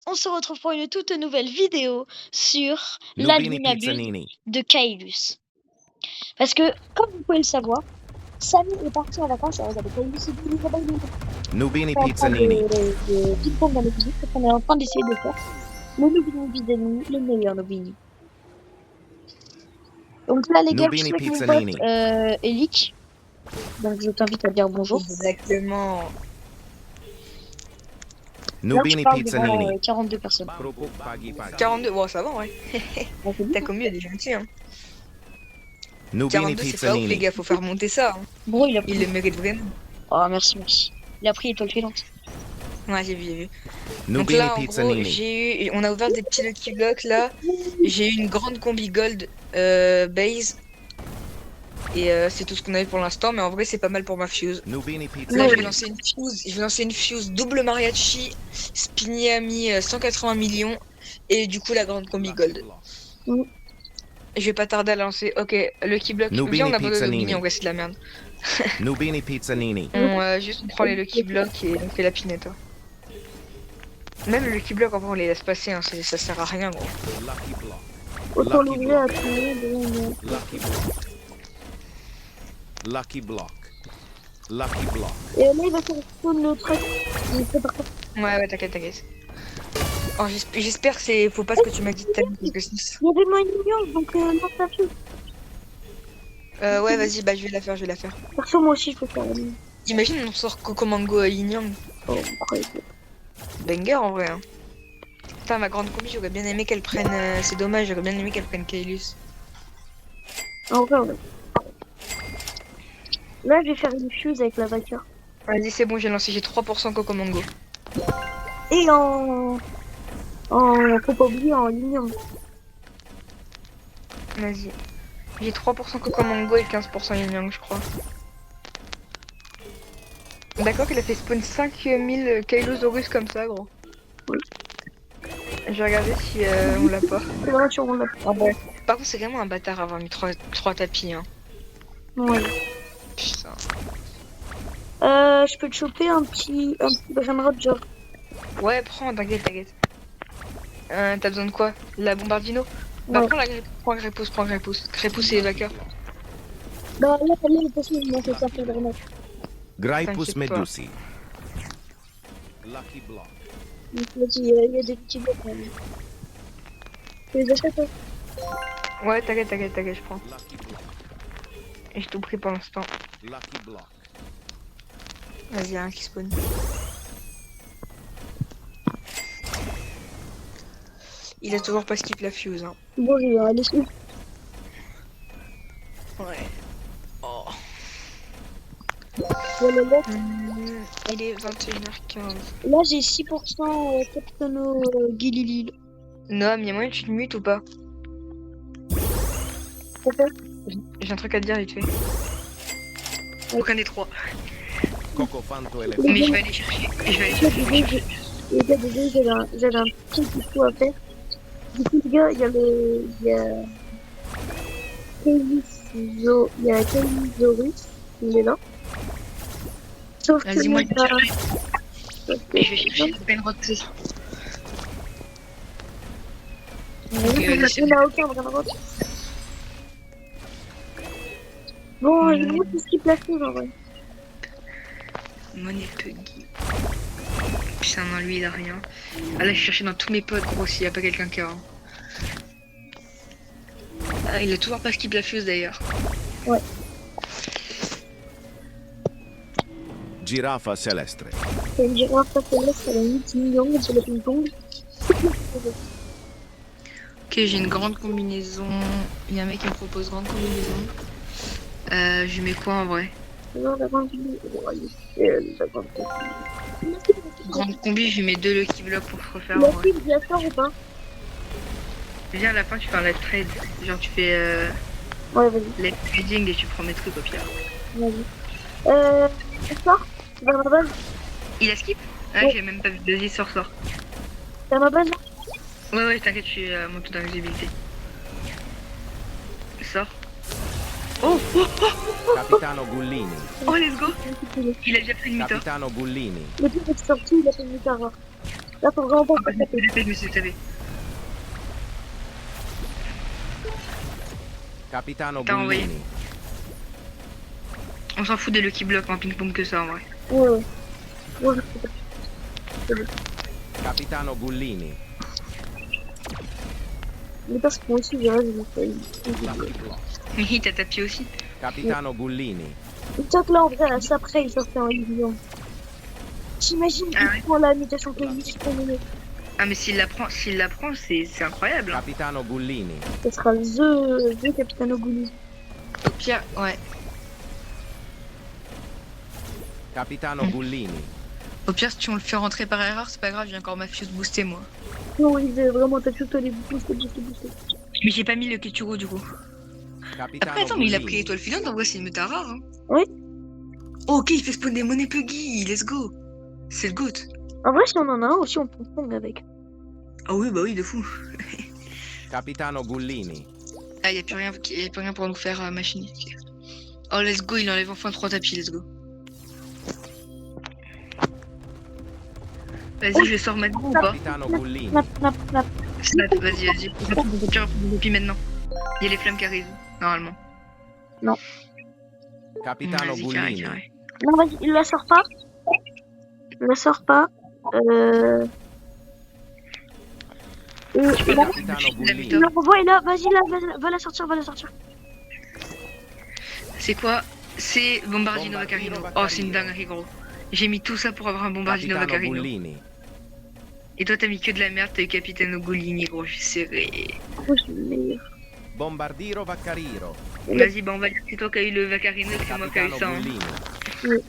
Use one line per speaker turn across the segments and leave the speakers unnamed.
on se retrouve pour une toute nouvelle vidéo sur
Nubini
l'admin
Pizzanini.
de Kailus. Parce que, comme vous pouvez le savoir, Samy est parti en vacances et regardez, Kailus il dit là-bas, il est
Nubini
en train
Pizzanini.
de ping-pong dans le musique, parce qu'on est en train d'essayer de faire le Nubini Pizzanini, le meilleur Nubini. Donc là, les gars, je suis
Nubini
avec mon
Pizzanini.
pote Elik. Donc je t'invite à dire bonjour.
Exactement.
Là, je
Nubini
parle devant
Pizzanini.
42 personnes.
42, bon, ça va, ouais.
Ouais, c'est
T'as
bien.
commis, il est gentil, hein.
Nubini
42, c'est pas ouf, les
Pizzanini.
gars, faut faire monter ça. Hein.
Bro, il a
Il
pris.
le mérite vraiment.
Oh, merci, merci. Il a pris étoile filante.
Ouais, j'ai vu, j'ai vu. Donc
Nubini
là, en gros,
Pizzanini.
on a ouvert des petits Lucky Blocks, là. J'ai eu une grande combi gold base. Et c'est tout ce qu'on avait pour l'instant, mais en vrai, c'est pas mal pour ma fuse.
Nubini
Là,
Pizzanini.
je vais lancer une fuse double mariachi. Spinny a mis 180 millions. Et du coup, la grande combi gold.
Mm.
Je vais pas tarder à lancer. Ok, Lucky Block.
Nubini
Viens, on abandonne
Pizzanini.
Nubini, en vrai, c'est de la merde.
Nubini Pizzanini.
On prend les Lucky Blocks et on fait la pinette. Hein. Même le Lucky Block, en vrai, on les laisse passer. Hein, ça sert à rien, gros.
Autant l'ouvrir à tout le monde.
Lucky Block. Lucky Block.
Et là, il va faire spawn le truc. Il fait par contre.
Ouais, t'inquiète. Oh, j'espère que c'est. Faut pas ce que tu m'as dit tout à l'heure, parce que c'est.
Il y avait moins une million, donc non, ça fait.
Ouais, vas-y, bah je vais la faire.
Perso, moi aussi, je peux faire la mienne.
Imagine, on sort Coco Mango à Yin Yang.
Oh, après,
Banger en vrai. Hein. Putain, ma grande combi, j'aurais bien aimé qu'elle prenne. C'est dommage, j'aurais bien aimé qu'elle prenne Kaelus.
en vrai, ouais. Là, je vais faire une fuse avec la voiture.
Vas-y, c'est bon, j'ai lancé, j'ai 3% Coco Mango.
Et faut pas oublier, en ligne.
Vas-y. J'ai 3% Coco Mango et 15% Yin Yang, je crois. D'accord qu'il a fait spawn 5000 Kailosaurus comme ça, gros.
Oui.
Je vais regarder si on l'a pas.
C'est vrai, sur on l'a.
Ah ouais. Par contre, c'est vraiment un bâtard avoir mis 3 tapis. Hein.
Ouais.
Putain.
Je peux te choper un petit Brainrot, genre.
Ouais, prends, t'inquiète. T'as besoin de quoi? La bombardino? Bah,
Ouais.
prends Grépousse. Grépousse et vainqueur.
Bah, là, il est possible, mais c'est ça, fait Brainrot.
Graipus
T'inquiète pas.
Medusi. Lucky Block.
Donc, vas-y, il y a des petits blocs, quand même. Tu les achètes, toi?
Ouais, t'inquiète, je prends.
Lucky Block.
Et j'ai tout pris pour l'instant.
Lucky Block.
Vas-y, un qui spawn. Il a toujours pas skip la fuse. Hein.
Bon, je vais aller dessus.
Ouais. Oh.
Voilà, là,
Il est 21h15.
là, j'ai 6% Capitano Guililil.
Noam, y'a moyen que tu te mutes ou pas?
Pourquoi?
J'ai un truc à te dire vite fait. Aucun des trois.
Coco Fanto et les
Mais je vais aller chercher.
Les gars, désolé, j'avais un petit tuto à faire. Du coup, les gars, il y a Kailosaurus, il est là. Sauf que
Vas-y, moi,
il
je
va-
vais chercher le Penrod, c'est ça.
Il n'a aucun Brainrot. Bon, je vois tout ce qui place en vrai.
Money Puggy. Putain, non, lui, il a rien. Ah, là, je cherchais dans tous mes potes, gros, s'il y a pas quelqu'un qui a. Hein. Ah, il a toujours pas skip la fuse d'ailleurs.
Ouais.
Giraffa Celestre.
C'est une girafe céleste, elle a 8 millions, mais c'est le ping-pong.
Ok, j'ai une grande combinaison. Il y a un mec qui me propose grande combinaison. Je mets quoi en vrai?
Non, la grande
Grande combi, je mets 2 Lucky Block pour se refaire en
La
vrai.
fille, je la sors ou pas?
Viens à la fin, tu fais un live trade. Genre, tu fais
Ouais, vas-y,
live trading et tu prends mes trucs au pire.
vas-y. Tu sors? Tu vas à ma base?
Il a skip? Ah,
Ouais.
j'ai même pas vu. Vas-y, sors.
T'es à ma base là?
Ouais, t'inquiète, je suis à mon taux d'invisibilité. Sors. Oh,
Capitano Gullini.
let's go. Il a déjà pris une mi-temps.
Capitano Gullini.
Le truc est sorti, il a fait une guitare. Là, faut vraiment pas
Ah,
se taper.
je me suis tapé.
Capitano
T'as envoyé.
Gullini.
On s'en fout des Lucky Block en ping-pong que ça en vrai.
Ouais, ouais. Ouais, je sais pas.
Capitano Gullini.
Mais parce que moi aussi, j'ai raison.
Lucky Block.
Oui, t'as tapé aussi.
Capitano Gullini.
Peut-être là, en vrai, là, ça après, il sortait en évident. T'imagines
Ah ouais.
pour la mutation playlist pour nous.
Ah mais s'il la prend, c'est incroyable. Hein.
Capitano Gullini.
Ce sera The Capitano Gulli.
Au pire, ouais.
Capitano Gullini.
Au pire, si on le fait rentrer par erreur, c'est pas grave, j'ai encore ma fuse boostée moi.
Non, il est vraiment, t'as tout les booster.
Mais j'ai pas mis le Keturo du coup.
Capitano
Après, attends, mais il a pris
Gullini.
étoile filante, en vrai, c'est une méta rare. Hein.
Oui.
Oh, ok, il fait spawn des monnaies Puggy, let's go. C'est le GOAT.
En vrai, si on en a un aussi, on peut prendre avec.
Ah oui, bah oui, de fou.
Capitano Gullini.
Ah, y a plus rien pour nous faire machiner. Oh, let's go, il enlève enfin 3 tapis, let's go. Vas-y, je sors maintenant ou pas?
Capitano Gullini.
Snap.
Snap, vas-y. Tiens, puis maintenant. Il y a les flammes qui arrivent, normalement.
Capitano
Vas-y, carré.
Gullini.
Non, vas-y, il la sort pas.
peux
Là,
Capitano
La
Gullini.
il la renvoie et là, vas-y, là, va la sortir.
C'est quoi? C'est Bombardino Vaccarino. Oh, c'est une dinguerie, gros. J'ai mis tout ça pour avoir un Bombardino
Capitano
Vaccarino.
Gullini.
Et toi, t'as mis que de la merde, t'as eu Capitano Gullini, gros, je suis serré.
Pourquoi je suis le meilleur?
Bombardiro Vaccarino.
Vas-y, bah on va dire que c'est toi qui as eu le Vaccarino et que c'est moi qui a eu
Capitano
ça. Hein.
Gullini.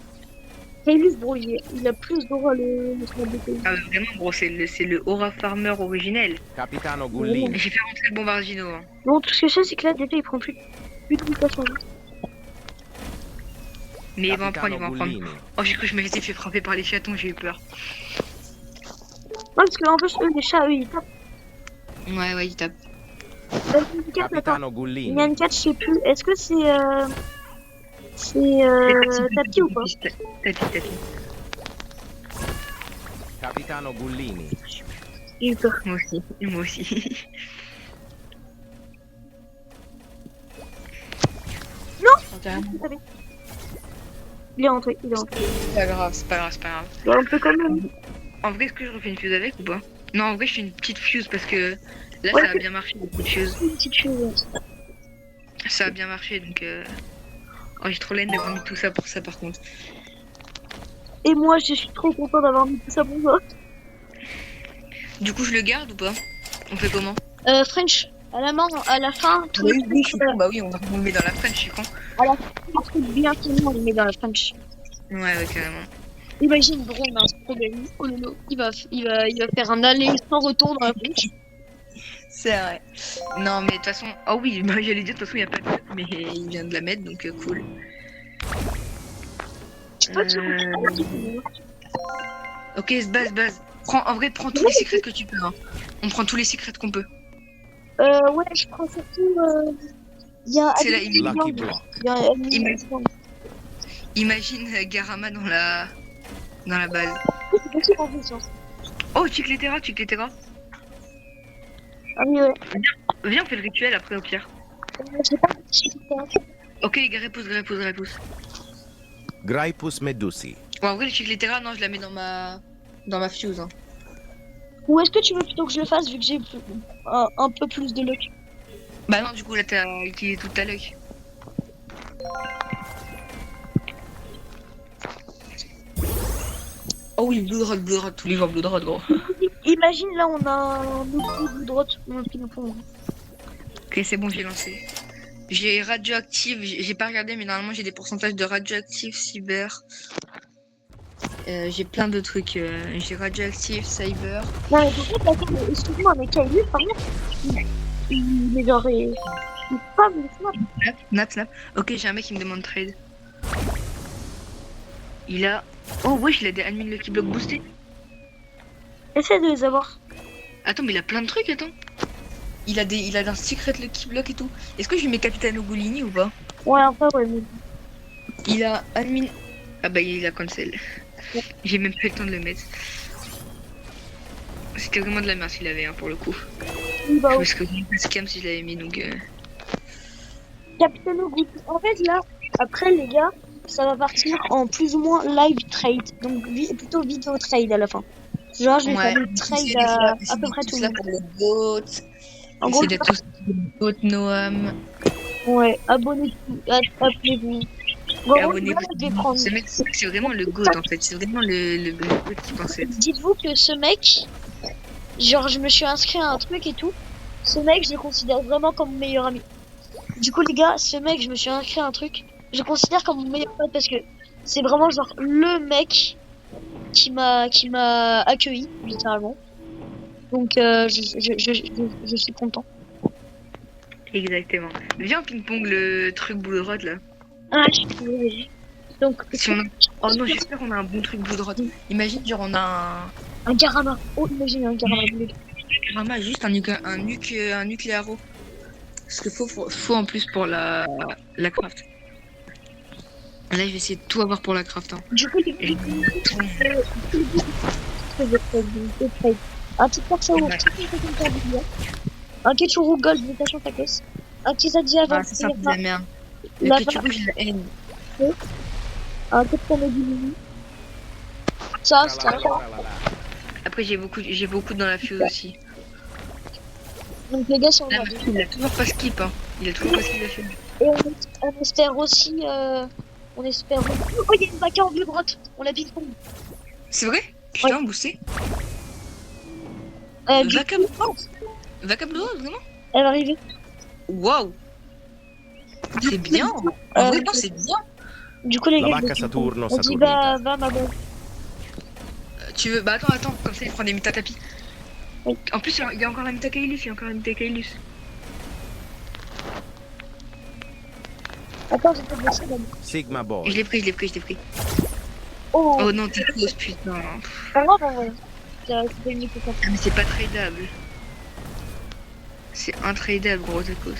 Kaylus, bro, il a plus d'aura le snap de Kaylus.
Ah, vraiment, gros, c'est le Aura Farmer originel.
Capitano Gullini.
J'ai fait rentrer le Bombardino. Hein.
Bon, tout ce que je sais, c'est que là, déjà, il prend plus de mutation.
Mais il va en
Capitano
prendre.
Gullini.
Oh, j'ai cru que je m'étais fait frapper par les chatons, j'ai eu peur.
Ouais, parce qu'en plus, eux, les chats, eux, ils tapent.
Ouais, il tape.
Capitano
Il
Gullini.
y a une 4, je sais plus. Est-ce que c'est tapis ou pas?
Tapis.
Capitano Gullini.
J'ai eu peur.
Moi aussi.
Il est rentré.
C'est pas grave.
Il est un peu quand même.
En vrai, est-ce que je refais une fuse avec ou pas? Non, en vrai, je fais une petite fuse parce que là,
Ouais.
ça a bien marché, la petite fuse.
Une petite chose.
Ça a bien marché, donc... Oh, j'ai trop l'aine d'avoir mis tout ça pour ça, par contre.
Et moi, je suis trop content d'avoir mis tout ça pour toi.
Du coup, je le garde ou pas? On fait comment?
French, à la fin, tous les
Bah oui, on le met dans la French, je suis con.
trucs bien finis, on les met dans la French.
Ouais, carrément.
Imagine, bro, on a un problème. Oh lolo, il va faire un aller sans retour dans la French.
C'est vrai. Non, mais de toute façon... Oh oui, bah, j'allais dire, de toute façon, il n'y a pas de... Mais il vient de la mettre, donc cool. Ok, base. En vrai, prends tous les secrets que tu peux. Hein. On prend tous les secrets qu'on peut.
Ouais, je prends surtout. Il y a.
C'est là,
Lucky Block.
Imagine Garama dans la base.
C'est possible en fait, hein.
Oh, Chicletera.
Ah oui, ouais.
Viens, on fait le rituel après, au pire.
J'ai pas de Chicletera.
Ok, Grépousse.
Graipus Medusi.
Bon, en vrai, le Chicletera, non, je la mets dans ma fuse. Hein.
Ou est-ce que tu veux plutôt que je le fasse vu que j'ai un peu plus de luck?
Bah non, du coup, là, t'as utilisé toute ta luck. Oh oui, Blood Rod, tous les jours Blood Rod, gros.
Imagine là, on a un autre de droite.
Ok, c'est bon, j'ai lancé. J'ai radioactive, j'ai pas regardé, mais normalement, j'ai des pourcentages de radioactive, cyber. J'ai plein de trucs. J'ai radioactive, cyber.
Non, mais en fait, attends, excuse-moi, mais Kaylus, par contre, il est genre. Il est pas le snap.
Snap. Ok, j'ai un mec qui me demande trade. Il a. Oh, wesh, il a des admin Lucky Block boostés.
Essaie de les avoir.
Attends, mais il a plein de trucs, attends. Il a un secret Lucky Block et tout. Est-ce que je lui mets Capitano Gullini ou pas?
Ouais, enfin, ouais, mais.
Il a admin. Ah bah, il a cancel. J'ai même pas eu le temps de le mettre. c'était vraiment de la merde s'il avait, pour le coup.
Bah,
Je me serais vraiment pas scam si je l'avais mis, donc...
Capitaine Good. En fait, là, après, les gars, ça va partir en plus ou moins live trade. Donc, plutôt vidéo trade à la fin. Genre, je vais faire des trades à peu près tout le monde.
pour le GOAT.
En gros,
Essayez d'être tous le GOAT Noam.
ouais, abonnez-vous. Abonnez-vous. Bon,
Et abonnez-vous.
là, je vais prendre.
Ce mec, c'est vraiment le GOAT, en fait. C'est vraiment le GOAT qui pensait.
Dites-vous que ce mec, genre, je me suis inscrit à un truc et tout. Ce mec, je le considère vraiment comme mon meilleur ami. Du coup, les gars, ce mec, je me suis inscrit à un truc. Je le considère comme mon meilleur pote parce que c'est vraiment genre le mec qui m'a accueilli littéralement. Donc, je suis content.
Exactement. Viens, ping-pong, le truc boule droite, là.
Ah, je suis désolée. Donc,
Si on a... Oh non, j'espère qu'on a un bon truc boule droite. Imagine, genre, on a
un Garama. Oh, imagine un Garama.
vraiment juste un nucléaro. Parce qu'il faut en plus pour la craft. Là, je vais essayer de tout avoir pour la craft. Hein.
Du coup, un petit perso, un Ketchuru Gold, mutation tacos. Un petit Zadia,
Ah, c'est ça, c'est de la merde. Le Ketchuru, j'ai la haine.
Un Captain Mini. Ça, ça.
Après, j'ai beaucoup dans la fuse aussi.
Donc, les gars sont
Là, il a toujours pas skip. Hein. Il a toujours pas skip la fuse.
Et on espère aussi. On espère. Oh, il y a une vaca en bleu grotte. On l'a ping-pong.
C'est vrai? Putain, boosté. Vaca bleu droite? Vaca bleu droite, vraiment?
Elle va arriver.
Waouh! C'est bien! En vrai, non, c'est bien!
Du coup, les
La
gars.
vacca Saturno
On dit
Saturnita.
va, ma bonne.
Tu veux. Bah, attends, comme ça, il prend des mutatapis.
Oui.
En plus, il y a encore la Mutakailus,
Attends, j'ai pas de ça,
Sigma
Je
Boy.
l'ai pris.
Oh,
Oh non, t'es close, putain.
pas grave, en vrai. C'est pas une équipe.
Ah, mais c'est pas tradable. C'est intradable, gros tacos.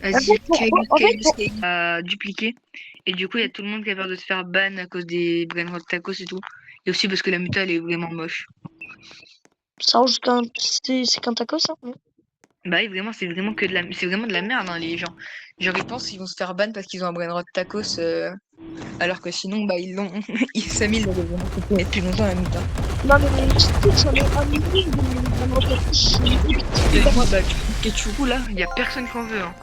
Vas-y, Kailus a dupliqué. Et du coup, il y a tout le monde qui a peur de se faire ban à cause des brainrot tacos et tout. Et aussi parce que la muta, elle est vraiment moche.
Ça juste qu'un. C'est qu'un taco, ça?
Bah oui, vraiment, c'est vraiment de la merde, hein, les gens. Genre, ils pensent qu'ils vont se faire ban parce qu'ils ont un brainrot tacos, alors que sinon, bah, ils l'ont. Samy l'aurait vraiment coupé depuis longtemps, la muta.
Non, mais j'en ai un million de
Moi, bah, Ketchuru, là, il y a personne qui en veut, hein.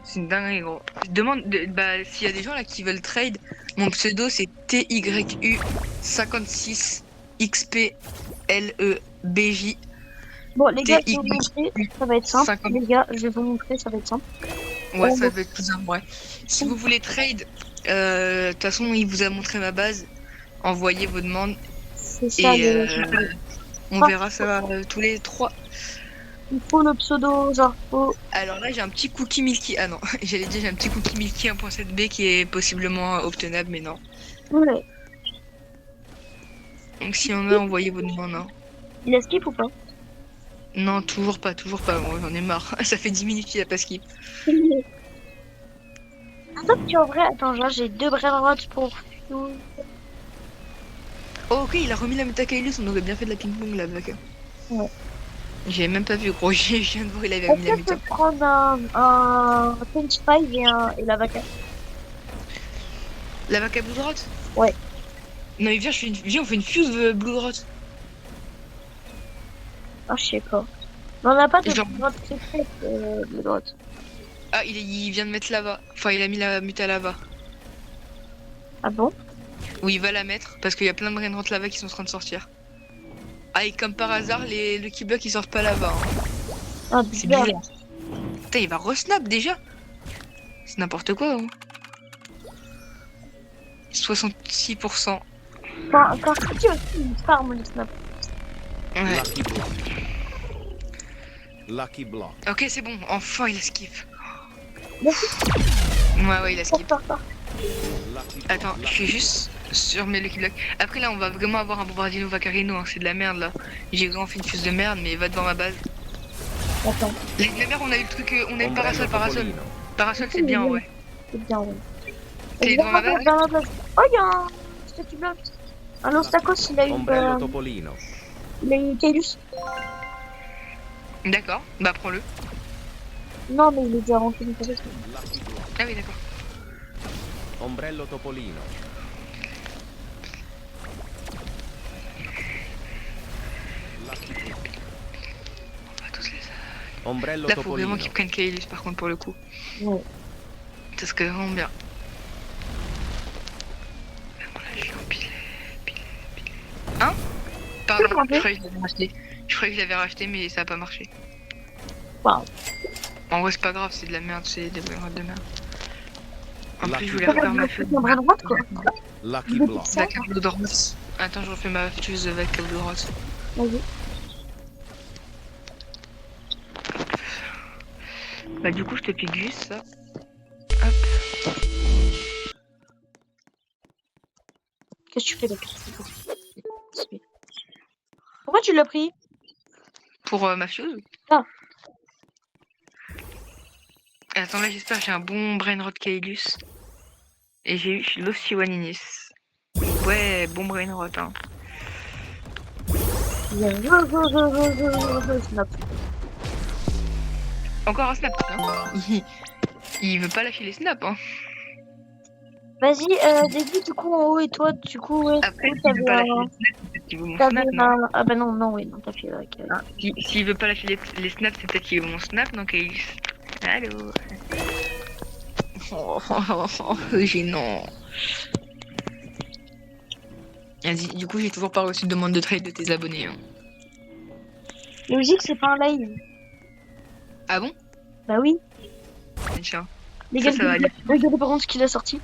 C'est une dinguerie, gros. Je demande, bah, s'il y a des gens là qui veulent trade, mon pseudo c'est TYU56XPLEBJ.
Bon, les gars, je vais vous montrer, ça va être simple.
50.
Les gars, je vais vous montrer, ça va être simple.
Ouais, ça va être plus simple, ouais. Si vous voulez trade, de toute façon, il vous a montré ma base. Envoyez vos demandes
C'est ça,
et on verra ça tous les 3.
il faut le pseudo, genre, faut.
Alors là, j'ai un petit cookie Milky. Ah non, j'allais dire, j'ai un petit cookie Milky 1.7b qui est possiblement obtenable, mais non.
Ouais.
Donc si on a, envoyez vos demandes. Hein.
Il a skip ou pas?
Non, toujours pas. Bon, j'en ai marre. Ça fait 10 minutes qu'il a pas skip.
Attends, tu en vrai, attends, genre, j'ai 2 brainrots pour.
Oh, ok, il a remis la Mutakailus, on aurait bien fait de la ping-pong là, vaca.
Ouais.
J'avais même pas vu, gros. Je viens de voir, il avait remis la
Est-ce que je
Muta.
peux prendre un 25 et la vaca?
La vaca Blue Drought?
Ouais.
Non, mais viens, on fait une fuse Blue Drought.
Ah, je sais pas. Mais on n'a pas de
Genre-
brainrot secret de droite.
Ah, il vient de mettre lava. Enfin, il a mis la Muta lava.
Ah bon?
Ou il va la mettre, parce qu'il y a plein de Brainrot lava qui sont en train de sortir. Ah, et comme par hasard, les Lucky Bucks ils sortent pas lava. Hein.
Ah,
C'est
bizarre.
bizarre. Putain, il va re-snap déjà. C'est n'importe quoi. Hein. 66%.
Quand je dis aussi, il farm le snap.
Ouais.
Lucky Block. Lucky Block.
Ok, c'est bon. Enfin, il a skip.
Merci.
Ouais, il a skip.
Par.
Lucky
Attends,
Block.
je suis juste sur mes Lucky Blocks. Après, là, on va vraiment avoir un Bombardino Vacarino. Hein. C'est de la merde, là. J'ai vraiment fait une fuse de merde, mais va devant ma base.
Attends,
La merde, on a eu le truc. On a eu le
Ombrello
parasol.
Topolino.
Parasol, c'est bien, ouais.
c'est bien, ouais.
T'es devant ma base?
Dans ma base. Oh, il y a un statut bloc. Un Ostakos, il a eu.
Ombrello Topolino.
Les Kailus.
D'accord, bah prends-le.
Non, mais il est déjà rentré dans ta tête.
Lucky Block.
Ah oui, d'accord.
Ombrello Topolino. Lucky Block.
On va tous les...
Ombrello
Là, faut vraiment
Topolino.
qu'ils prennent Kaelus par contre pour le coup.
Ouais.
Ça serait vraiment bien. Voilà, je suis empilé. Hein? Pardon,
Tu peux me
je croyais que je l'avais racheté. Je croyais que je l'avais racheté, mais ça a pas marché.
Waouh.
En vrai, c'est pas grave, c'est de la merde, c'est des brainrots de merde. En
Lucky
plus, je voulais
Block.
refaire ma
C'est
fuse.
un bras droite, quoi.
Lucky
Vous
Block.
dites ça?
Avec un bleu de rose. Attends, je refais ma fuse avec un bleu de rose.
Vas-y.
Bah, du coup, je te pique juste ça. Hop.
Qu'est-ce que tu fais là? Pourquoi tu l'as pris?
Pour ma fuse.
Ah.
Attends, là, j'espère que j'ai un bon brainrot Kaelus. Et j'ai eu l'Ossiwaninis. Ouais, bon brainrot, hein.
Snap.
Encore un snap, hein. Il veut pas lâcher les snaps, hein.
Vas-y, David, du coup, en haut, et toi, du coup, ouais,
Après,
du coup,
s'il veut pas
t'avais
lâcher
un...
les snaps, c'est peut-être qu'il veut mon
t'avais
snap, non?
un... Ah bah non, non, oui, non, t'as fait avec...
Hein, s'il veut pas lâcher les snaps, c'est peut-être qu'il veut mon snap, donc Kaelus. Allô. Oh, gênant. Vas-y, du coup, j'ai toujours pas reçu de demande de trade de tes abonnés. Hein.
Logique, c'est pas un live.
Ah bon?
Bah oui.
Tiens.
Les
Ça,
gars,
ça va aller.
regardez par contre ce qu'il a sorti.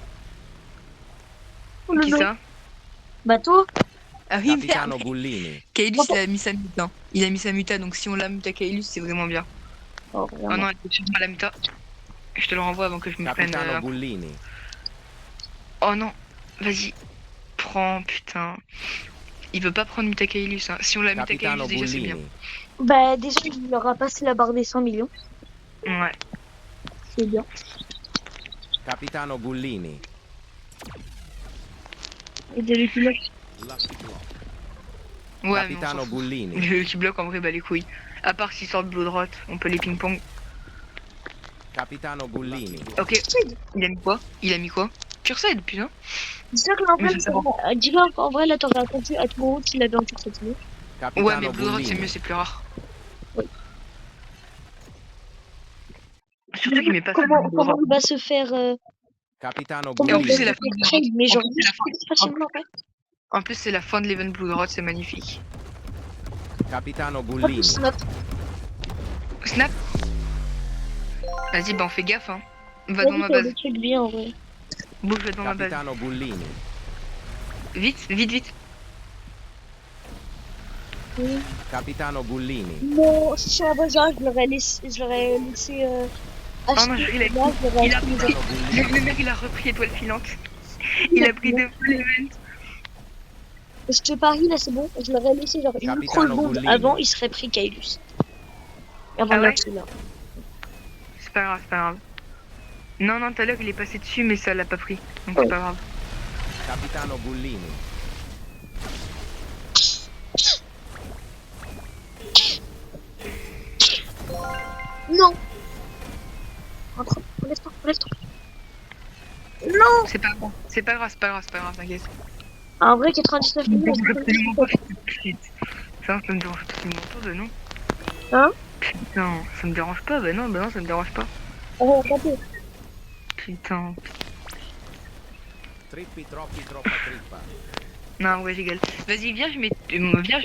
Oh
Qui ça?
Bateau.
Ah oui,
Capitano
merde.
Bullini.
Kaelus, il a mis sa muta. Il a mis sa muta, donc si on la muta Kaelus, c'est vraiment bien.
Oh,
Oh
regarde.
non, elle est sur la muta. Je te le renvoie avant que je me prenne.
Capitano Bullini.
Oh non, vas-y. Prends, putain. Il veut pas prendre muta Kaelus. Hein. Si on la muta
Capitano
Kaelus, déjà, c'est bien.
Bullini.
Bah déjà, il aura passé la barre des 100 millions.
Ouais.
C'est bien.
Capitano Bullini.
Et de l'épilogue.
Lucky Block.
Ouais, mais on
Capitano
s'en fout.
Bullini.
Le qui bloque en vrai, bah les couilles. À part s'il sort de l'eau droite, on peut les ping-pong.
Capitano Bullini.
Ok, il a mis quoi? Il a mis quoi? Cursed, putain.
C'est sûr que l'enfant,
Mais je sais pas.
dis-le en vrai, là, t'aurais attendu à tout moment s'il avait encore cette nuit.
Capitano
Ouais, mais bleu droite, c'est
Bullini.
mieux, c'est plus rare.
Oui.
Surtout qu'il met pas ça
Comment,
dans bleu
comment
droite.
il va se faire...
Capitano
Et en plus, c'est
Bullini.
la fin de
trade, mais genre,
en plus, c'est la fin-
facilement, ouais.
En plus, c'est la fin de l'event blue droite, c'est magnifique.
Capitano
En plus,
Bullini.
snap.
Snap. Vas-y, bah on fait gaffe, hein. Va
Ouais,
dans ma
t'as
base.
des trucs bien, en vrai.
Bouge, va dans ma base.
Capitano Bullini.
Vite, vite, vite.
Oui.
Capitano Bullini.
Non, si sur la base, je l'aurais laissé
Oh non,
acheter.
il a-
Là, je l'aurais
il a
acheté.
Capitano Bullini.
Le mec, il a repris étoile filante. Il a pris 2 fois l'event.
Je te parie, là, c'est bon. Je l'aurais laissé genre une
Capitano
micro-seconde
Bullini.
avant, il serait pris Kaelus. Avant
Ah
de
ouais
lancer là.
C'est pas grave, c'est pas grave. Non, non, tout à l'heure, il est passé dessus, mais ça l'a pas pris. Donc c'est pas grave.
Capitano Bullini.
Non. Rentre, relève-toi, relève-toi. Non.
C'est pas grave, c'est pas grave, c'est pas grave, c'est pas grave, t'inquiète.
En vrai, 99
Ça me
millions,
dérange
c'est
absolument
pas
pas, putain. Ça me dérange absolument pas, bah non.
Hein?
Putain, ça me dérange pas, bah non, ça me dérange pas.
Oh, regardez.
Putain.
Trippi troppi troppa trippa.
Non, ouais, j'égale. Vas-y, viens, je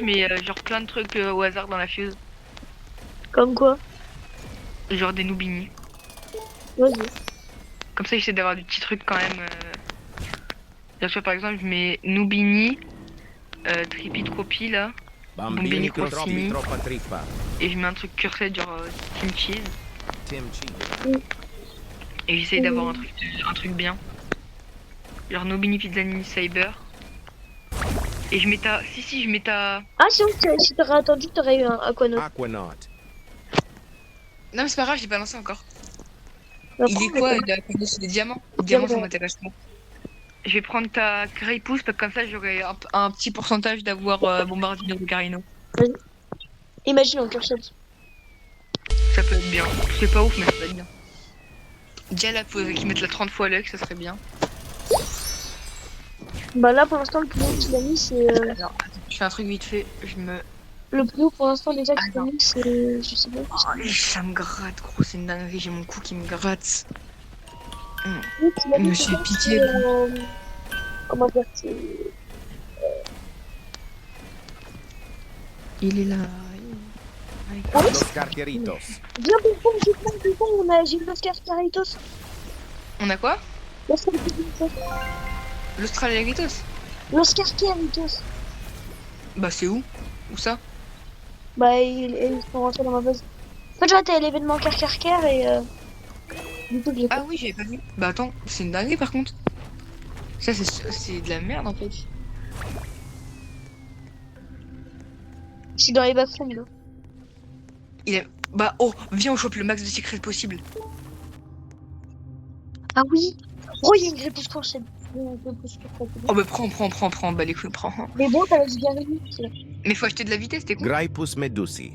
mets genre plein de trucs au hasard dans la fuse.
Comme quoi?
Genre des noobini.
Vas-y.
Comme ça, j'essaie d'avoir des petits trucs quand même. Bien sûr, par exemple, je mets noobini, tripi tropi là,
Bambini
Bambini
troppi
Crostini.
troppa trippa.
et je mets un truc cursed genre team cheese.
Tim Cheese.
Et j'essaye d'avoir un truc bien. Genre Nobini Pizzanini Cyber. Et je mets ta. Si, je mets ta.
Ah, si t'aurais attendu, t'aurais eu un Aquanaut.
Aquanaut.
Non, mais c'est pas grave, j'ai pas lancé encore.
Bah,
Il est
prends,
quoi
mais-
des diamants. Les diamants, ça
Diamant.
m'intéresse pas. Je vais prendre ta Grey Pouce parce que comme ça, j'aurai un petit pourcentage d'avoir Bombardino de Carino.
Vas-y. Imagine en curseur.
Ça peut être bien. C'est pas ouf, mais ça peut être bien. Déjà là, faut qu'ils mettent la 30 fois l'œil, ça serait bien.
Bah là, pour l'instant, le plus haut qu'il a mis, c'est...
Alors, attends, je fais un truc vite fait, je me...
Le plus haut, pour l'instant, déjà, qu'il a
Attends.
mis, c'est... Je sais pas.
Oh, ça me gratte, gros, c'est une dinguerie, j'ai mon cou qui me gratte.
Oui, qu'il a
Je
mis,
me suis
c'est-
piqué.
c'est, comment dire, c'est...
Il est là.
Los Carqueritos.
Viens, ping-pong, j'ai l'Oscar Caritos.
On a quoi?
L'Oscar Caritos.
L'Australaritos?
L'Oscar Caritos.
Bah c'est où? Où ça?
Bah, ils sont rentrés dans ma base. En fait, j'étais à l'événement Car et du coup, j'ai
Ah oui, j'avais pas vu. Bah attends, c'est une dinguerie par contre. Ça c'est de la merde en fait.
je suis dans les backrooms, là.
Il est... Bah oh, viens on chope le max de secrets possible.
Ah oui. Oh, il y a une réponse prochaine.
Oh bah prends, bah les couilles, prends.
Mais bon, t'as la bien réussi.
Mais faut acheter de la vitesse, t'es con.
Graipus medusi.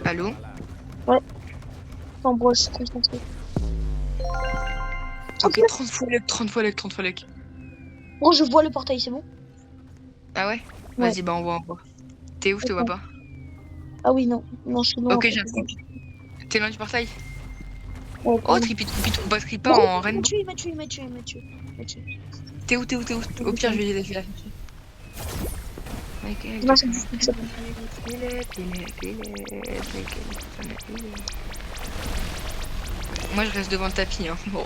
Allô?
Sans brosse, concentré.
Ok, 30 fois luck, 30 fois luck, 30 fois luck.
Oh, je vois le portail, c'est bon?
Ah ouais?
Ouais.
Vas-y, bah on voit. T'es où, je te vois pas?
Ah oui, non. Non, je suis loin.
Ok, j'ai un truc. T'es loin du portail?
Ouais,
Oh, Tripito, on bascrit pas en rainbow.
Il m'a tué.
T'es où? Au pire, je vais la chercher.
Non, c'est juste ça.
Moi, je reste devant le tapis. Hein. Bon.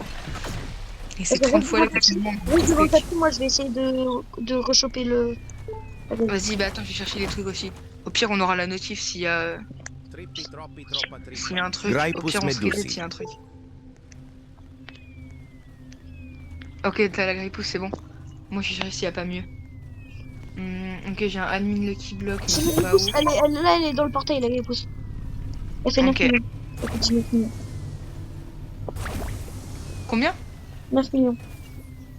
Et c'est 30 fois là que je demande.
Oui, devant le tapis, moi, je vais essayer de rechoper le...
Vas-y, bah attends, je vais chercher les trucs aussi. Au pire, on aura la notif s'il y a... S'il y a un truc. Au
Graipus
pire, on se
medusi.
s'il y a un truc. Ok, t'as la grippousse, c'est bon. Moi, je vais chercher s'il y a pas mieux. Ok, j'ai un admin Lucky Block, mais
C'est
c'est
une
pas
pousse,
où.
là, elle est dans le portail, la pousse. Elle fait 9
Ok.
millions. Elle fait 19 millions.
Combien?
9 millions.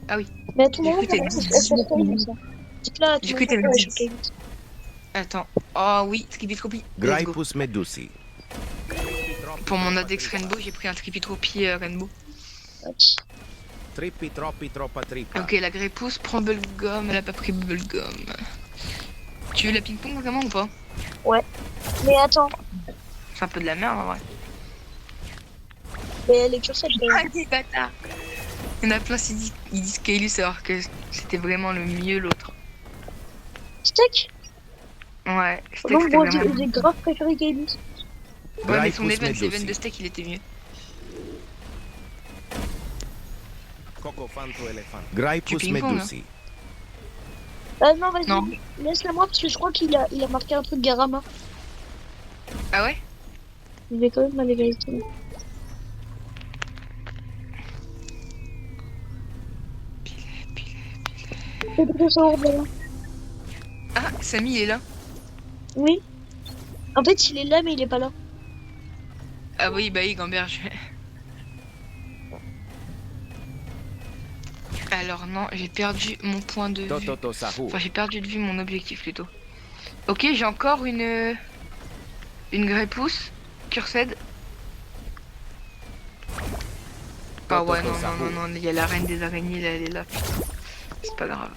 Ah oui.
Mais à tout
Du
moment,
coup, t'as
elle
dit
fait
19
ça.
millions.
Dites là, à tout
Du coup,
moment,
t'as
elle
dit
choque vite.
Attends. Oh oui, Tripitropie. Let's go.
Graipus medusi.
Pour mon Adex Rainbow, j'ai pris un Tripitropie Rainbow.
Trippi troppi troppa trippa.
Ok, la grépousse prend Bubblegum, elle a pas pris Bubblegum. Tu veux la ping-pong vraiment ou pas?
Mais attends,
C'est un peu de la merde en vrai.
mais elle est cursée, quand même.
Ah, des bâtards! Il y en a plein qui disent Kaelus alors que c'était vraiment le mieux l'autre.
Steak?
Ouais, Steak
Non,
c'était
bon,
vraiment.
j'ai grave préféré Gaby.
Ouais, mais son
Graipus
event,
medusi.
l'event de Steak il était mieux.
Cocofanto elefant.
Tu
Graipus
ping-pong,
medusi.
Non, vas-y,
Non.
laisse-la moi parce que je crois qu'il a marqué un truc Garama.
Ah ouais?
Je vais quand même aller vérifier. C'est plutôt ça, là.
Ah, Samy il est là.
Oui. En fait, il est là, mais il est pas là.
Ah oui, bah oui, Gamberge. Alors non, j'ai perdu mon point de vue.
Tototo sahu.
Enfin, j'ai perdu de vue mon objectif plutôt. Ok, j'ai encore une grépousse. Cursed. Ah ouais, non, il y a la reine des araignées, là, elle est là, putain. C'est pas grave.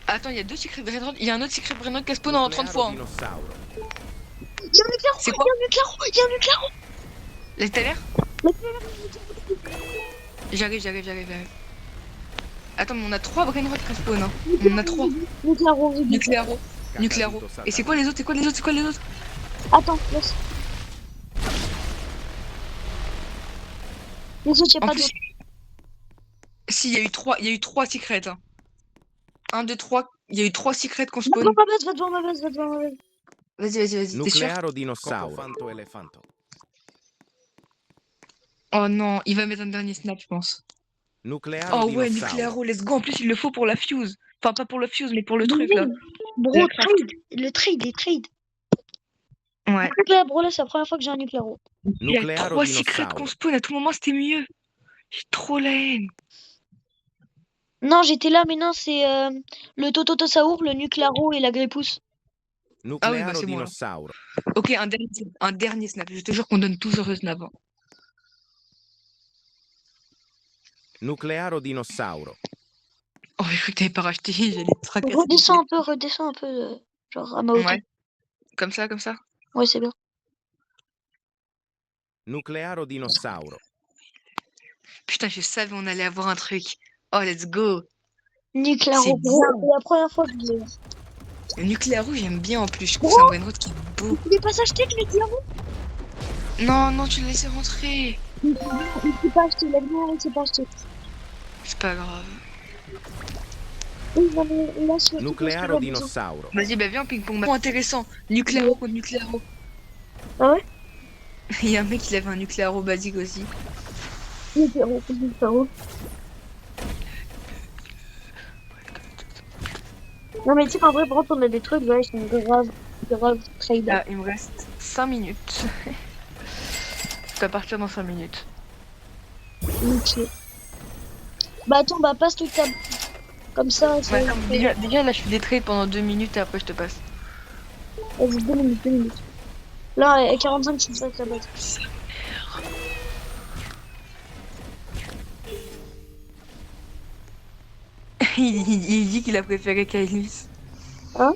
Attends, il y a deux secrets Brainrod. Il y a un autre secret Brainrod qui a spawn en 30 fois. Hein.
Dinosauro.
Il y a un éclairant,
C'est quoi?
il y a un éclairant.
Là, t'as l'air? J'arrive. Attends, mais on a 3 Brainrod qui spawn. Hein. On en a 3. Nucléaro. Et c'est quoi les autres?
Attends, laisse. Les autres, y'a
En
pas
plus,
d'autres.
si, il y a eu 3 secrets. Hein. 1, 2, 3. Il y a eu 3 secrets qu'on
Va
spawn.
devant ma base.
Vas-y, t'es sûr?
Nuclearo dinosauro. Cocofanto elefanto.
Oh non, il va mettre un dernier snap, je pense.
Nuclearo
Oh ouais,
dinosauro.
Nucléaro, let's go. En plus, il le faut pour la fuse. Enfin, pas pour la fuse, mais pour le truc là.
Bro, les trades.
Ouais.
En fait, là, bro, là, c'est la première fois que j'ai un nucléaro.
Il y a
Nuclearo
3 secrets
dinosauro.
qu'on spawn. À tout moment, c'était mieux. J'ai trop la haine.
Non, j'étais là, mais non, c'est le Tototosaur, le Nuclaro et la Grépousse.
Ah oui, bah
Nuclearo
c'est bon là.
dinosauro.
Ok, un dernier snap. Je te jure qu'on donne toujours ce snap. Hein.
Nuclearo dinosauro.
Oh, j'ai cru que t'avais pas racheté, j'allais te fracasser.
Redescends un peu, genre à ma hauteur.
Ouais, comme ça, comme ça.
Ouais, c'est bien.
Nuclearo dinosauro.
Putain, je savais on allait avoir un truc. Oh, let's go. C'est
Nuclaro, gros,
bien.
c'est la première fois que je l'ai.
Le Nuclearo, j'aime bien en plus. Je trouve que c'est un
Gros,
brainrot qui est beau.
tu voulais pas s'acheter le Nuclaro?
Non, non, tu l'as laissé rentrer.
Il s'est pas acheté, la lumière, il s'est pas acheté.
C'est pas grave.
Oui, non, mais là, c'est tout ce que
Nuclearo
j'ai besoin.
dinosauro.
Vas-y, bah viens, ping-pong. Oh, intéressant. Nuclearo contre Nuclearo.
Ah ouais?
Il y a un mec qui avait un Nuclearo basique aussi.
Nuclaro. Non, mais tu sais qu'en vrai, par contre, on a des trucs, là, ils sont grave trade.
Ah, il me reste 5 minutes. Je peux partir dans 5 minutes.
Ok. Bah attends, bah passe toute ta... Comme ça,
Ouais, attends, déjà, là, je fais des trades pendant 2 minutes et après, je te passe.
Vas-y, 2 minutes, 2 minutes. Là, à 45, c'est ça que ça passe.
Il dit qu'il a préféré Kailis.
Hein?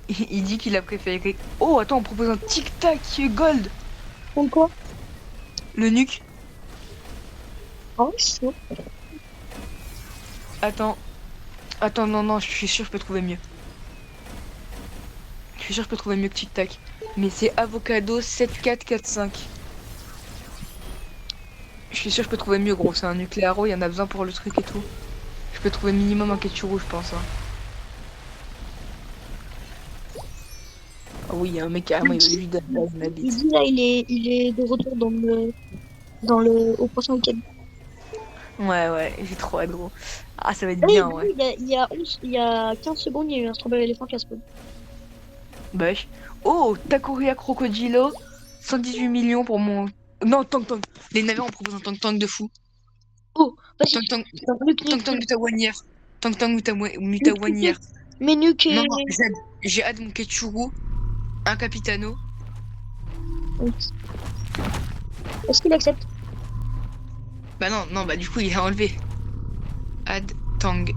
Il dit qu'il a préféré. Oh, attends, on propose un tic-tac gold.
Comme quoi?
Le nuque.
Oh, c'est chaud.
Attends. Attends, non, non, je suis sûr que je peux trouver mieux. Je suis sûr que je peux trouver mieux que tic-tac. Mais c'est avocado 7445. Je suis sûr que je peux trouver mieux, gros. C'est un nucléaro, il y en a besoin pour le truc et tout. Je peux trouver minimum un ketchup, je pense. Hein. Ah oui, il y a un mec carrément, il veut juste de la base, ma
Il
bite.
dit là, il est de retour au prochain week-end.
Ouais, ouais, j'ai trop hâte, gros. Ah, ça va être
Oui,
bien, ouais.
il y a 15 secondes, il y a eu un strawberry éléphant qui a spawn.
Bah, oh, Takoria Crocodilo, 118 millions pour mon. Non, Tank Tank. Les navires, on propose un Tank Tank de fou.
Oh, vas-y.
Tank Tank,
Alors,
Tank Tank Mutawanière. Tank Tank
Nuke,
Mutawanière.
mais Nuke
Non,
et...
non, j'ai hâte mon Ketchuru, un Capitano.
Est-ce qu'il accepte?
Bah non, non, bah du coup, il a enlevé. Add Tang.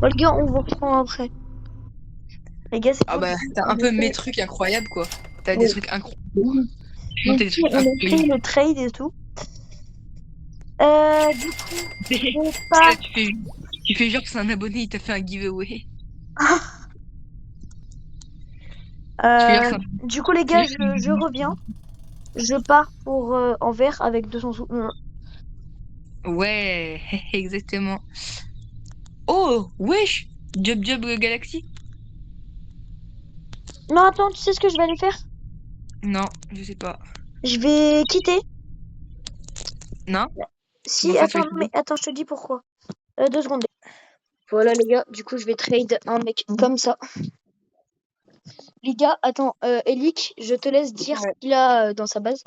Bon, les gars, on vous reprend après. Les gars, c'est
Ah
bon.
bah, t'as un peu mes trucs incroyables, quoi. T'as des
Oui.
trucs incroyables. Non,
Donc,
t'as des trucs
on a fait
incroyables.
le trade et tout. Du coup, je
Ça,
pars.
tu fais genre que c'est un abonné, il t'a fait un giveaway. Tu fais genre que c'est un...
Du coup, les gars, je reviens. Je pars pour Anvers avec 200 sous.
Ouais, exactement. Oh, wesh! Job Job Galaxy?
Non, attends, tu sais ce que je vais aller faire?
Non, je sais pas.
Je vais quitter.
Non?
Si,
Comment ça, tu
attends,
vas
non, mais
quitter?
attends, je te dis pourquoi. 2 secondes. Voilà, les gars, du coup, je vais trade un mec comme ça. Les gars, attends, Elik, je te laisse dire ce
Ouais.
qu'il a dans sa base.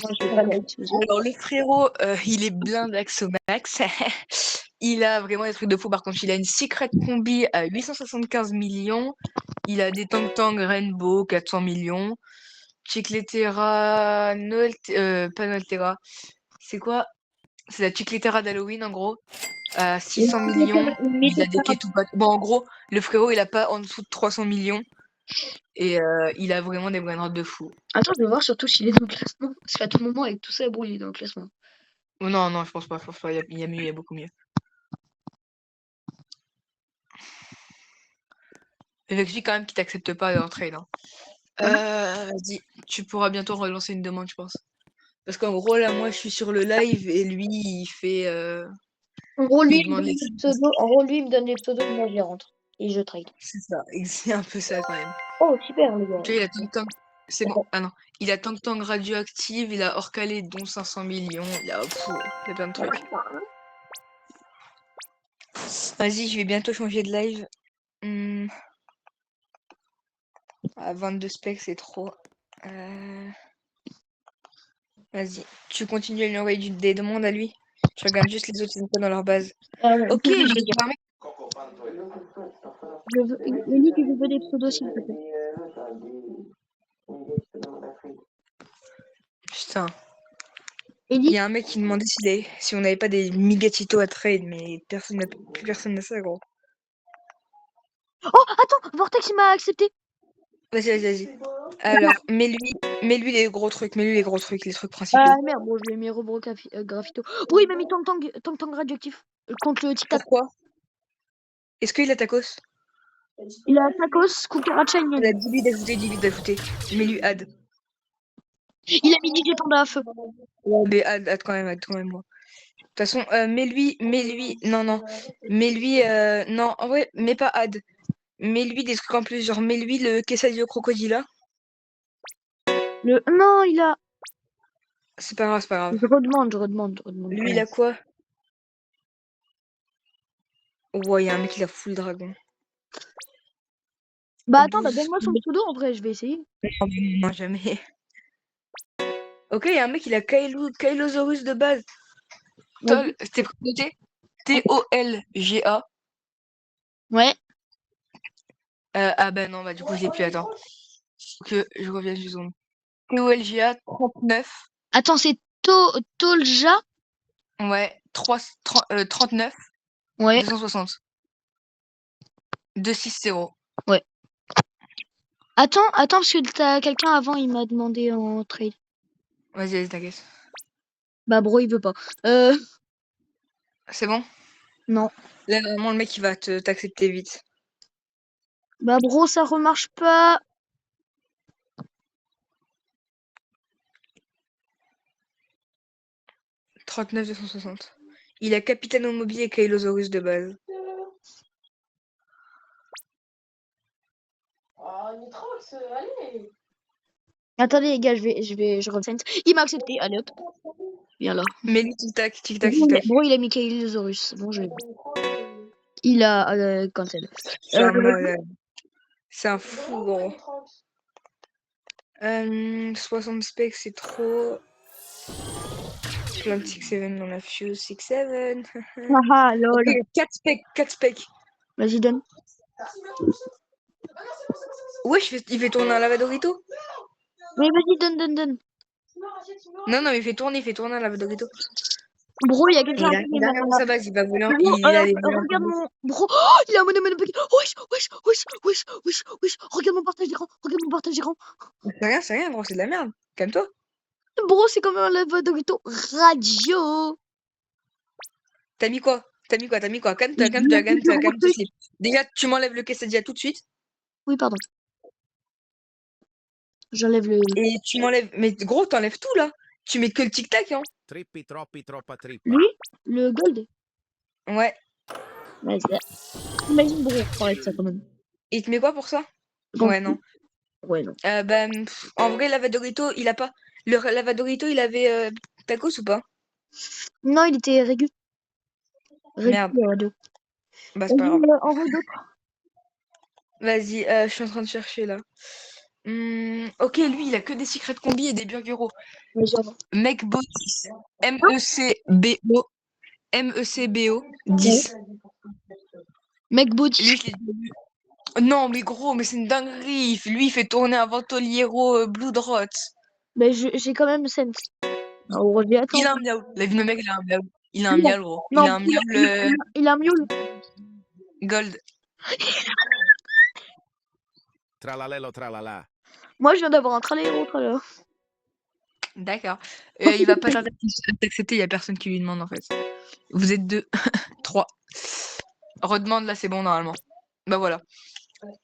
Moi, je vais pas l'utiliser.
Alors, le frérot, il est blindax au max. Il a vraiment des trucs de fou. Par contre, il a une secret combi à 875 millions. Il a des Tang Tang Rainbow, 400 millions. Chicletera, pas Noeltera. C'est quoi? C'est la Chicletera d'Halloween, en gros. À 600 millions. Il a des Ketupat. Bon, en gros, le frérot, il a pas en dessous de 300 millions. Et il a vraiment des brainrots de fou.
Attends, je vais voir surtout s'il est dans le classement. Parce qu'à tout moment, avec tout ça, bon, il est dans le classement.
Oh, non, non, je pense pas. Il y a mieux, il y a beaucoup mieux. Avec lui, quand même, qui t'accepte pas en trade. Hein. Vas-y, tu pourras bientôt relancer une demande, je pense. Parce qu'en gros, là, moi, je suis sur le live et lui, il fait.
En gros, lui,
Il
il me
demande
donne
les.
des pseudos. En gros, lui, il me donne des pseudos, moi, je les rentre. Et je trade.
C'est ça, c'est un peu ça quand même.
Oh, super, les gars.
Tu vois, il a Tang Tang. C'est bon. Ah non. Il a Tang Tang radioactive, il a Orcalé, dont 500 millions. Il a plein de trucs. Vas-y, je vais bientôt changer de live. À 22 specs, c'est trop. Vas-y, tu continues à lui envoyer des demandes à lui. Je regarde juste les autres, ils ont quoi dans leur base. Ok,
je
j'ai
veux dire.
un mec.
Ellie, tu veux des pseudos, s'il te plaît.
Putain. Il
Ellie.
y a un mec qui demandait si on n'avait pas des Migatitos à trade, mais plus personne n'a ça, gros.
Oh, attends, Vortex, il m'a accepté.
Vas-y. Alors, mets-lui les gros trucs, les trucs principaux.
Merde, bon, je lui ai mis Robro Graffito. Bro, il m'a mis Tang radioactif. Contre le tic-tac.
Pourquoi? Est-ce qu'il a tacos?
Il a tacos, cucaracha, il
Il a 10 vies d'ajouter. Mets-lui add.
a mis DJ Panda à feu.
Ouais, mais add quand même, moi. De toute façon, mets-lui, non. Mets-lui, non, en vrai, mets pas add. Mets-lui des trucs en plus, genre mets-lui le quesadillo crocodile.
Non, il a.
C'est pas grave.
Je redemande.
Lui, il a quoi? Ouais, il y a un mec, il a full dragon.
Bah attends,
12.
donne-moi son pseudo en vrai, je vais essayer.
Non, jamais. Ok, il y a un mec, il a Kylosaurus de base. Tol, c'était noté Tolga.
Ouais.
Ah bah non, bah du coup, je l'ai plus, attends. Que je revienne du zone. Tolga 39.
Attends, c'est Tolja.
Ouais, 39.
Ouais.
260. 260.
Ouais. Attends, parce que t'as quelqu'un avant, il m'a demandé en trade.
Vas-y, t'inquiète.
Bah bro, il veut pas.
C'est bon?
Non.
Là, vraiment, le mec, il va t'accepter vite.
Bah bro, ça remarche pas.
« 39 260. Il a Capitaine Mobile et Kylosaurus de base.
Attendez les gars, je reviens. Il m'a accepté, allez hop. Viens là.
Mais lui, tic-tac.
Bro, il a mis Kylosaurus. Bon, il a cancel.
C'est un fou, gros. 60 specs, c'est trop. Plein de 6-7 dans la Fuse 6-7.
Haha, lol.
Ok, 4 specs.
Vas-y, donne.
Wesh, il fait tourner un Lavadorito.
Mais vas-y, donne.
Non, il fait tourner un Lavadorito.
Bro, il y a quelqu'un
Il a rien dans sa base, il va voler.
Regarde mon. Bro, oh, il a un monnaie paquet. Wesh. Regarde mon partage d'écran.
C'est rien, gros, c'est de la merde. Calme-toi.
Bro, c'est comme un Lavadorito radio.
T'as mis quoi? Calme-toi. Déjà, tu m'enlèves le quesadilla tout de suite.
Oui, pardon. J'enlève le.
Et tu m'enlèves. Mais gros, t'enlèves tout là. Tu mets que le tic-tac, hein.
Trippi troppi troppa trippa.
Lui, le gold.
Ouais.
Vas-y. Imagine, bro, pareil ça quand même.
Et il te met quoi pour ça?
Donc,
Ouais, non.
Ouais, non.
En vrai, Lavadorito, il a pas. Le Lavadorito, il avait tacos ou pas?
Non, il était régu.
Merde. Bah, c'est pas grave.
En vrai, d'autres.
Vas-y, je suis en train de chercher là. Ok, lui, il a que des secrets combi et des burgeros. Mecbo 10. MECBO. MECBO 10.
Mec body.
Lui, je l'ai déjà vu. Non, mais gros, mais c'est une dinguerie. Lui, il fait tourner un Ventoliero Blood Rot.
Mais j'ai quand même sense. On revient à
Il a un miaou. La vie de mec, il a un miaou. Il a un miaou, gros. Il a un miaou
il a un miaou.
gold.
Tralalelo tralala.
Moi, je viens d'avoir un trailer.
D'accord. Il va pas tarder à t'accepter, il y a personne qui lui demande en fait. Vous êtes 2, 3. Redemande là, c'est bon normalement. Bah voilà.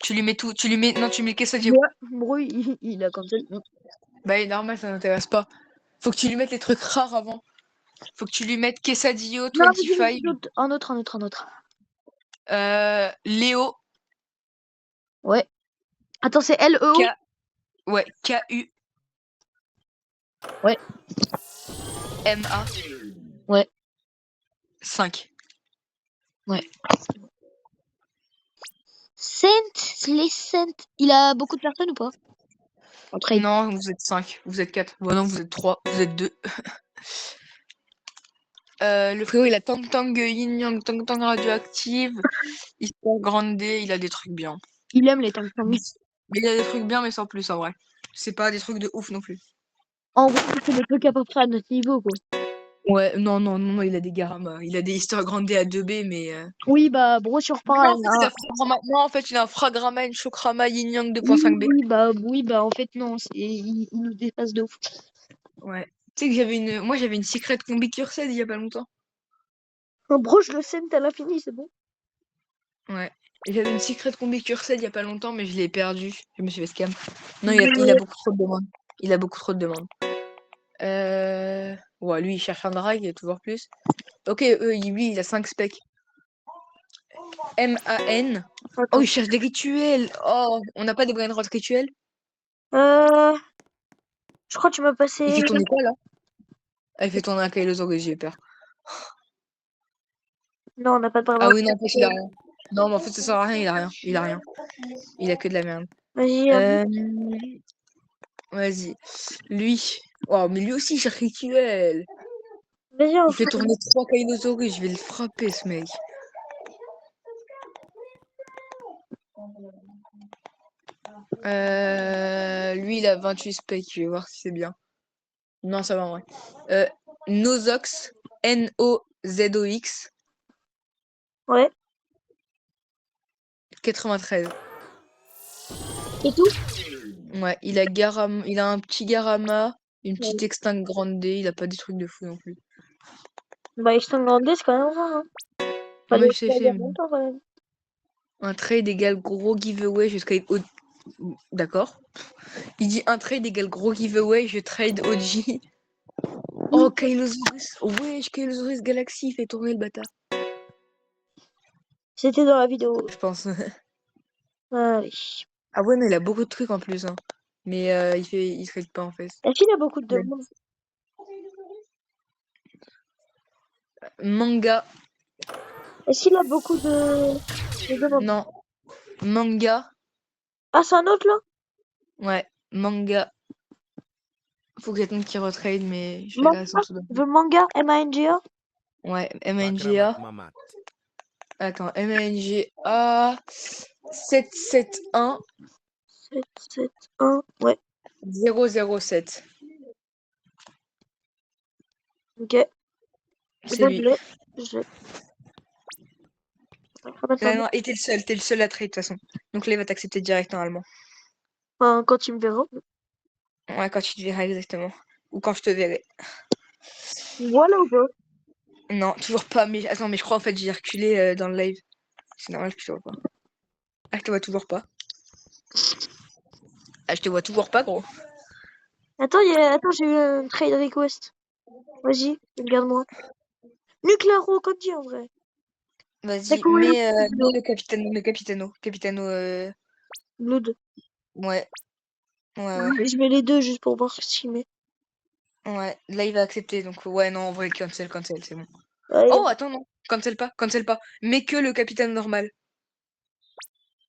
Tu lui mets tout, non, tu mets le quesadillo.
Bro, il a cancel.
Bah normal, ça n'intéresse pas. Faut que tu lui mettes les trucs rares avant. Faut que tu lui mettes quesadillo, 25.
Un autre.
Léo.
Ouais. Attends, c'est L-E-O.
Ouais, K-U.
Ouais.
M-A.
Ouais.
5.
Ouais. Les Saints. Il a beaucoup de personnes ou pas?
Non, vous êtes 5. Vous êtes 4. Bon, non, vous êtes 3. Vous êtes 2. Le frérot, il a Tang Tang Yin Yang, Tang Tang Radioactive, Histoire Grande, il a des trucs bien.
Il aime les tanks.
Mais il a des trucs bien, mais sans plus en vrai. C'est pas des trucs de ouf non plus.
En gros, c'est des trucs à peu près à notre niveau, quoi.
Ouais, non, il a des Garama. Il a des Histoire Grande à 2B, mais.
Oui, bah, bro, sur
Mais
pareil.
non, en fait, il a Fragrama... non, en fait, il a un Fragrama, une Chokrama, Yin Yang
Oui,
2.5B.
oui, bah, en fait, non, il nous dépasse de ouf.
Ouais. Tu sais que j'avais une secret combi Cursed il y a pas longtemps.
Bro, je le sème à l'infini, c'est bon.
Ouais. J'avais une secret combi Cursed il y a pas longtemps, mais je l'ai perdu. Je me suis fait scam. Non, il a beaucoup trop de demandes. Il a beaucoup trop de demandes. Ouais, lui, il cherche un drag, il a toujours plus. Ok, lui, il a 5 specs. MAN. Oh,
Attends.
il cherche des rituels. Oh, on n'a pas des brain rot rituels.
Je crois que tu m'as
Il
passé.
fait tourner quoi, là? Ah, il fait tourner un Kailosaurus, j'ai peur.
Non, on n'a pas de
Ah
bras.
oui, non, en fait, il a rien. Non, mais en fait, ça sert à rien, il a rien. Il a rien. Il a que de la merde.
Vas-y,
Euh... Vas-y. Lui. Oh, mais lui aussi, il cherche rituel.
vas-y, on
Il fait
fait.
tourner 3 Kailosaurus, je vais le frapper, ce mec. Lui, il a 28 specs, je vais voir si c'est bien. Non, ça va en vrai. Nozox, Nozox,
Ouais.
93.
Et tout?
Ouais, il a un petit Garama, une petite
Ouais.
Extinct Grande, il a pas des trucs de fou non plus.
Bah, Extinct Grande, c'est quand même rare, hein. Fallait
Oui,
aussi
c'est
il y
fait.
a longtemps, quand même.
Un trade égale gros giveaway jusqu'à... D'accord. Il dit un trade égale gros giveaway, je trade OG. Oh, Kailosaurus. Wesh, Kailosaurus Galaxy, il fait tourner le bâtard.
C'était dans la vidéo.
Je pense.
Allez.
Ah ouais, mais il a beaucoup de trucs en plus. Hein. Mais il trade pas en fait.
Est-ce qu'il a beaucoup de
Ouais.
demandes?
Manga.
Est-ce qu'il a beaucoup de demandes?
Non. Manga.
Ah, c'est un autre, là?
Ouais. Manga. Faut que j'attende qu'il retrade, mais je vais regarder son
Manga?
pseudo.
The Manga? MANGA?
Ouais,
Bakramat
MNGA.
Mamat.
Attends, MNGA 771
771. Ouais.
007.
Ok.
C'est
Là,
lui.
je l'ai. Ramasser
Là,
un
non,
autre.
et t'es le seul à trade de toute façon. Donc là, il va t'accepter direct normalement.
Enfin, quand il me verra.
Ouais, quand tu te verras exactement. Ou quand je te verrai.
Voilà ou pas?
Non, toujours pas. Mais attends, mais je crois en fait j'ai reculé dans le live. C'est normal que je te vois pas. Ah, je te vois toujours pas. Ah, je te vois toujours pas, gros.
Attends, j'ai eu un trade request. Vas-y, regarde-moi. Nuclearo, comme dit en vrai. C'est
Vas-y,
cool,
mets le Capitano,
Blood.
ouais, ouais.
Je mets les deux juste pour voir ce qu'il met.
Ouais, là il va accepter, donc ouais, non, en vrai, cancel, c'est bon.
Allez,
Oh, attends, non, cancel pas. Mais que le capitaine normal.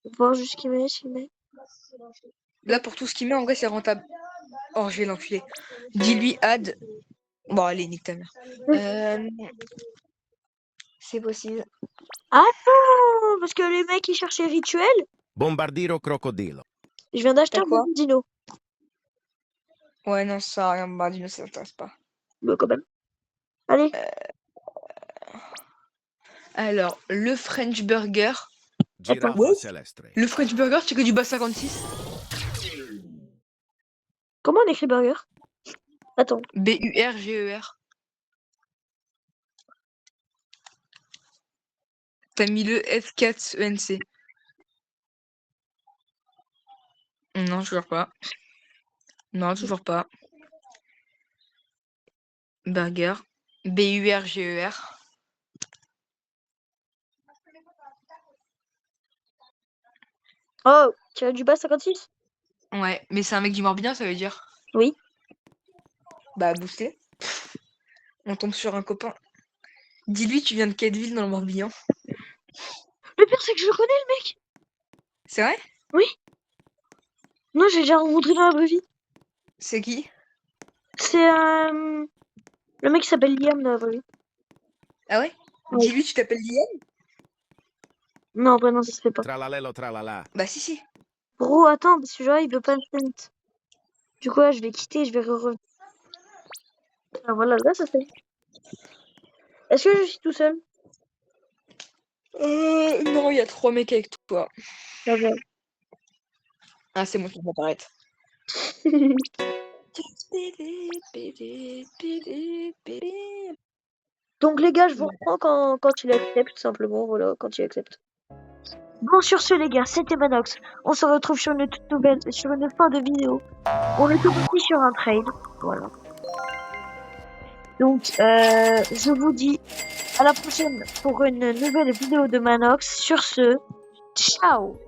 on va voir juste ce qu'il met.
Là, pour tout ce qu'il met, en vrai, c'est rentable. Oh, je vais l'enculer. Dis-lui add. Bon, allez, nique ta mère. C'est possible.
Ah non, parce que les mecs ils cherchaient rituel.
Bombardiro crocodilo.
Je viens d'acheter
T'as
un
quoi?
dino.
Ouais, non, ça sert à rien, Bardino, ça t'intéresse pas.
Mais quand même. Allez.
Alors, le French Burger.
Attends.
Giraffa celestre.
Le French Burger, c'est que du bas 56.
Comment on écrit burger? Attends.
Burger. T'as mis le F4 ENC. Non, toujours pas. Non, toujours pas. Burger. Burger.
Oh, tu as du bas 56?
Ouais, mais c'est un mec du Morbihan, ça veut dire.
Oui.
Bah, boosté. On tombe sur un copain. Dis-lui, tu viens de quelle ville dans le Morbihan?
Le pire c'est que je le connais le mec.
C'est vrai?
Oui. Non, j'ai déjà rencontré dans la vraie vie.
C'est qui?
C'est le mec qui s'appelle Liam dans la vraie vie.
Ah ouais?
Ouais.
Dis-lui, tu t'appelles Liane?
Non, bah non, ça se fait pas.
Tralalelo tralala.
Bah si, si.
Bro, attends, parce que genre, il veut pas le sent. Du coup, là, je vais quitter, je vais revenir. Ah, voilà, là, ça fait. Est-ce que je suis tout seul?
Non, il y a 3 mecs avec toi.
Ah, bah.
Ah, c'est moi qui vais apparaître.
Donc, les gars, je vous reprends quand il accepte, simplement. Voilà, quand il accepte. Bon, sur ce, les gars, c'était Manox. On se retrouve sur une toute nouvelle, sur une fin de vidéo. On est tout parti sur un trade. Voilà. Donc, je vous dis à la prochaine pour une nouvelle vidéo de Manox. Sur ce, ciao!